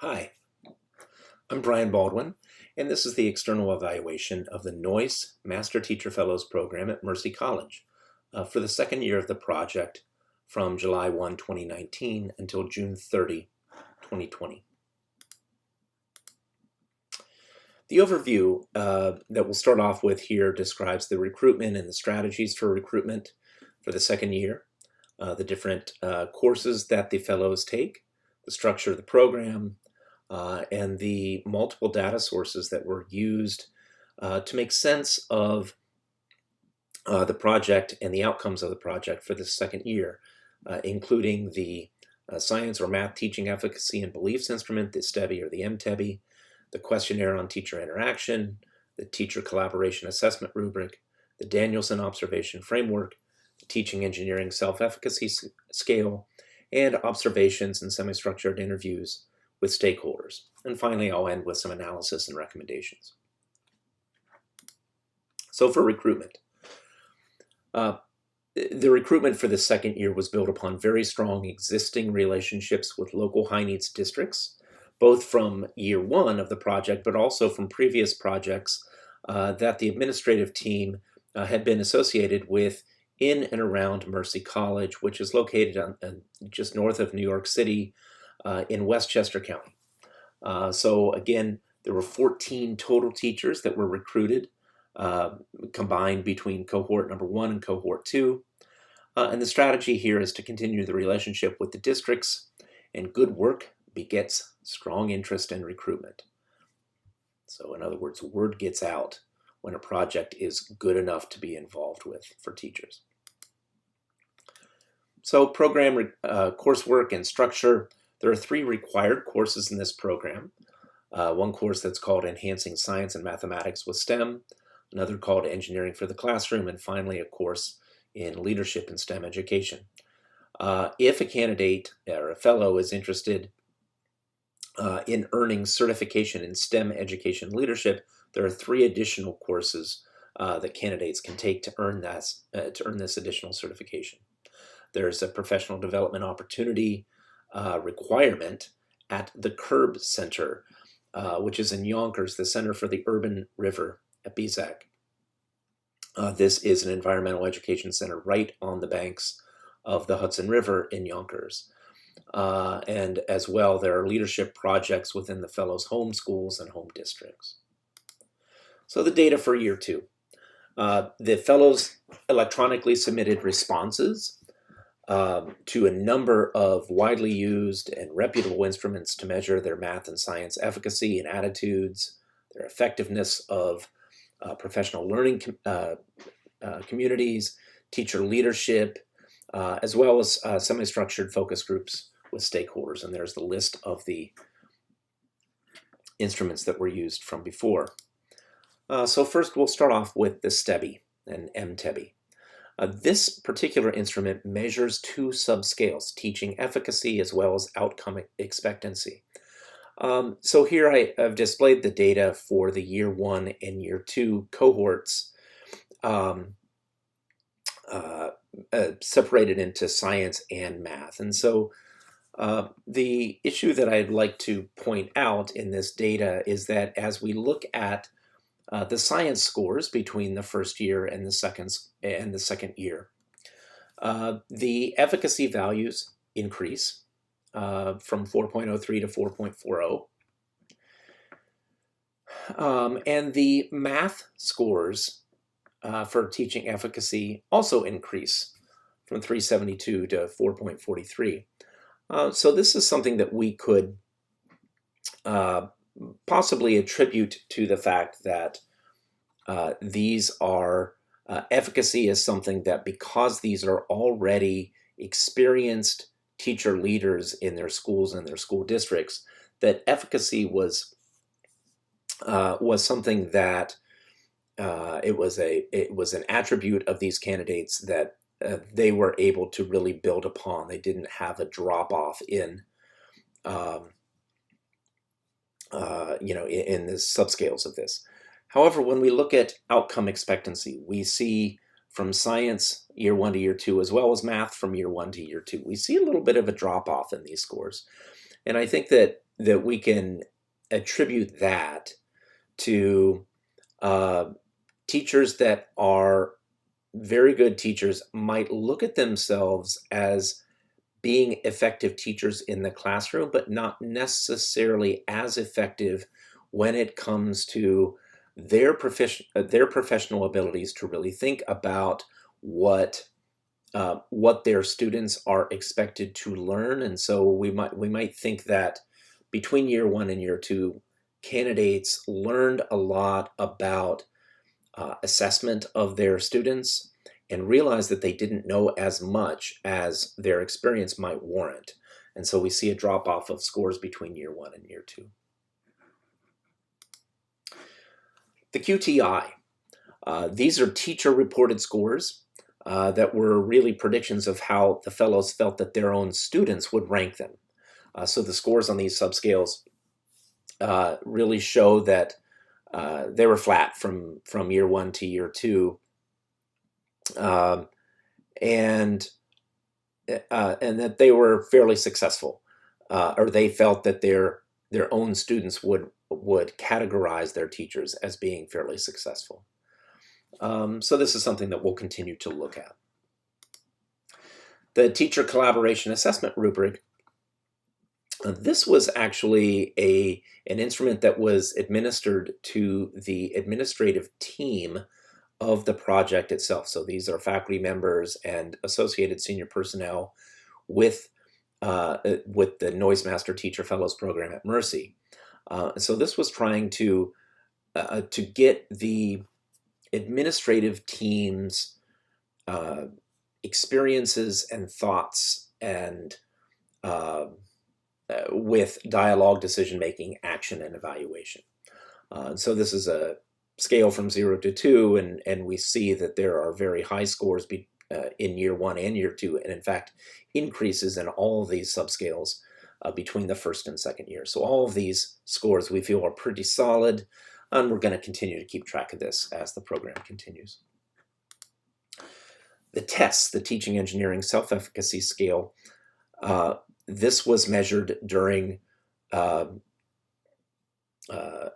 Hi, I'm Brian Baldwin, and this is the external evaluation of the Noyce Master Teacher Fellows Program at Mercy College for the second year of the project from July 1, 2019 until June 30, 2020. The overview that we'll start off with here describes the recruitment and the strategies for recruitment for the second year, the different courses that the fellows take, the structure of the program, and the multiple data sources that were used to make sense of the project and the outcomes of the project for the second year, including the Science or Math Teaching Efficacy and Beliefs Instrument, the STEBI or the MTEBI, the Questionnaire on Teacher Interaction, the Teacher Collaboration Assessment Rubric, the Danielson Observation Framework, the Teaching Engineering Self-Efficacy Scale, and observations and semi-structured interviews with stakeholders. And finally, I'll end with some analysis and recommendations. So for recruitment, the recruitment for the second year was built upon very strong existing relationships with local high needs districts, both from year one of the project, but also from previous projects that the administrative team had been associated with in and around Mercy College, which is located just north of New York City in Westchester County. So again, there were 14 total teachers that were recruited, combined between cohort number 1 and cohort 2. And the strategy here is to continue the relationship with the districts, and good work begets strong interest in recruitment. So in other words, word gets out when a project is good enough to be involved with for teachers. So program coursework and structure. There are 3 required courses in this program. One course that's called Enhancing Science and Mathematics with STEM, another called Engineering for the Classroom, and finally a course in Leadership in STEM Education. If a candidate or a fellow is interested in earning certification in STEM education leadership, there are 3 additional courses that candidates can take to earn this additional certification. There's a professional development opportunity requirement at the CURB Center, which is in Yonkers, the Center for the Urban River at BZAC. This is an environmental education center right on the banks of the Hudson River in Yonkers. And as well, there are leadership projects within the fellows' home schools and home districts. So the data for year 2. The fellows electronically submitted responses to a number of widely used and reputable instruments to measure their math and science efficacy and attitudes, their effectiveness of professional learning communities, teacher leadership, as well as semi-structured focus groups with stakeholders. And there's the list of the instruments that were used from before. So first we'll start off with the STEBI and MTEBI. This particular instrument measures 2 subscales, teaching efficacy as well as outcome expectancy. So here I've displayed the data for the year 1 and year 2 cohorts, separated into science and math. And so the issue that I'd like to point out in this data is that as we look at the science scores between the first year and the second year, the efficacy values increase from 4.03 to 4.40. And the math scores for teaching efficacy also increase from 372 to 4.43. So this is something that we could possibly attribute to the fact that these are efficacy is something that, because these are already experienced teacher leaders in their schools and their school districts, that efficacy was something that it was an attribute of these candidates that they were able to really build upon. They didn't have a drop off in in the subscales of this. However, when we look at outcome expectancy, we see from science year 1 to year 2, as well as math from year 1 to year 2, we see a little bit of a drop off in these scores. And I think that that we can attribute that to teachers that are very good teachers might look at themselves as being effective teachers in the classroom, but not necessarily as effective when it comes to their professional abilities to really think about what their students are expected to learn. And so we might think that between year one and year two, candidates learned a lot about assessment of their students and realized that they didn't know as much as their experience might warrant. And so we see a drop off of scores between year one and year two. The QTI, these are teacher reported scores that were really predictions of how the fellows felt that their own students would rank them. So the scores on these subscales really show that they were flat from year one to year two, and that they were fairly successful, or they felt that their own students would categorize their teachers as being fairly successful. So this is something that we'll continue to look at. The teacher collaboration assessment rubric. This was actually an instrument that was administered to the administrative team of the project itself. So these are faculty members and associated senior personnel with the Noise Master Teacher Fellows program at Mercy. So this was trying to get the administrative team's experiences and thoughts and with dialogue, decision-making, action, and evaluation. So this is a scale from 0 to 2, and we see that there are very high scores in year one and year two, and in fact, increases in all of these subscales between the first and second year. So all of these scores we feel are pretty solid, and we're going to continue to keep track of this as the program continues. The tests, the Teaching Engineering Self-Efficacy Scale, this was measured during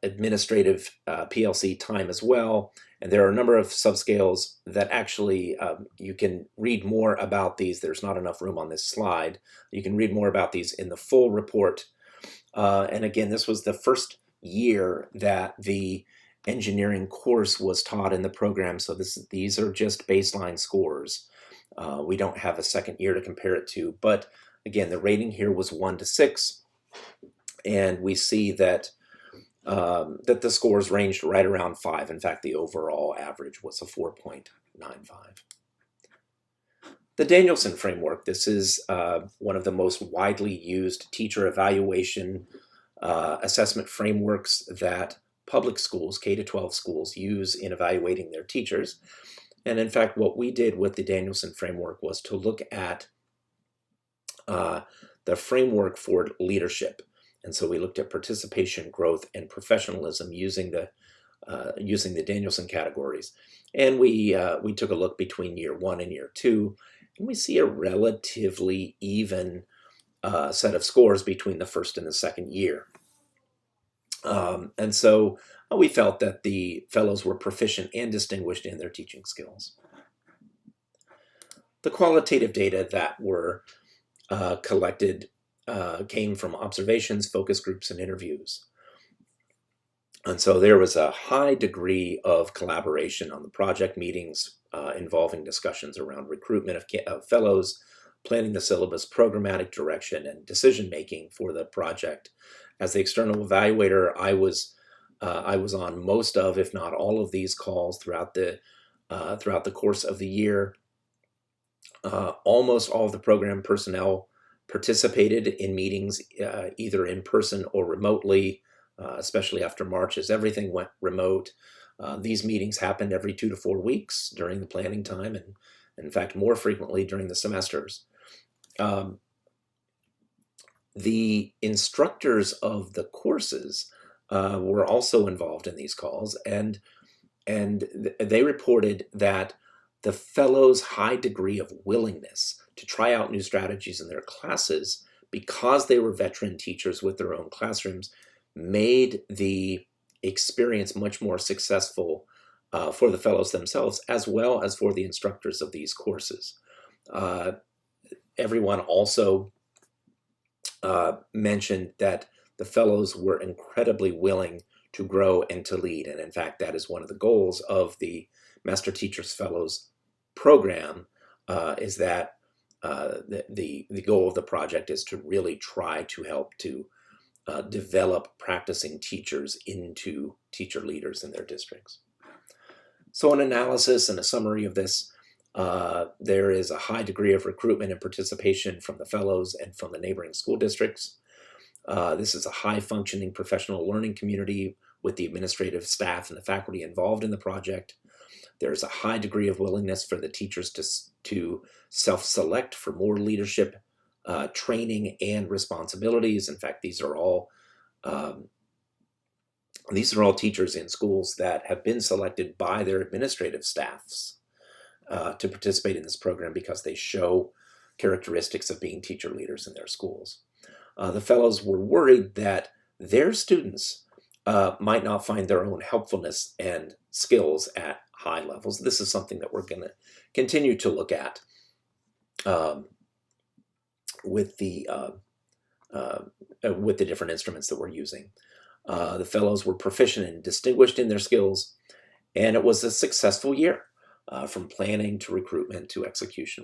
administrative PLC time as well. And there are a number of subscales that actually you can read more about these. There's not enough room on this slide. You can read more about these in the full report. And again, this was the first year that the engineering course was taught in the program. So these are just baseline scores. We don't have a second year to compare it to, but again, the rating here was 1 to 6, and we see that that the scores ranged right around 5. In fact, the overall average was a 4.95. The Danielson framework. This is one of the most widely used teacher evaluation assessment frameworks that public schools, K-12 schools, use in evaluating their teachers. And in fact, what we did with the Danielson framework was to look at the framework for leadership. And so we looked at participation, growth, and professionalism using the Danielson categories. And we took a look between year one and year two, and we see a relatively even set of scores between the first and the second year. And so we felt that the fellows were proficient and distinguished in their teaching skills. The qualitative data that were collected came from observations, focus groups, and interviews. And so there was a high degree of collaboration on the project meetings involving discussions around recruitment of fellows, planning the syllabus, programmatic direction, and decision-making for the project. As the external evaluator, I was on most of, if not all of these calls throughout the course of the year. Almost all of the program personnel participated in meetings either in person or remotely, especially after March as everything went remote. These meetings happened every 2 to 4 weeks during the planning time, and in fact more frequently during the semesters. The instructors of the courses were also involved in these calls, and they reported that the fellows' high degree of willingness to try out new strategies in their classes because they were veteran teachers with their own classrooms, made the experience much more successful for the fellows themselves, as well as for the instructors of these courses. Everyone also mentioned that the fellows were incredibly willing to grow and to lead. And in fact, that is one of the goals of the Master Teachers Fellows program, is that the goal of the project is to really try to help to develop practicing teachers into teacher leaders in their districts. So an analysis and a summary of this, there is a high degree of recruitment and participation from the fellows and from the neighboring school districts. This is a high-functioning professional learning community with the administrative staff and the faculty involved in the project. There's a high degree of willingness for the teachers to self-select for more leadership training and responsibilities. In fact, these are all teachers in schools that have been selected by their administrative staffs to participate in this program because they show characteristics of being teacher leaders in their schools. The fellows were worried that their students might not find their own helpfulness and skills at high levels. This is something that we're going to continue to look at with the different instruments that we're using. The fellows were proficient and distinguished in their skills, and it was a successful year from planning to recruitment to execution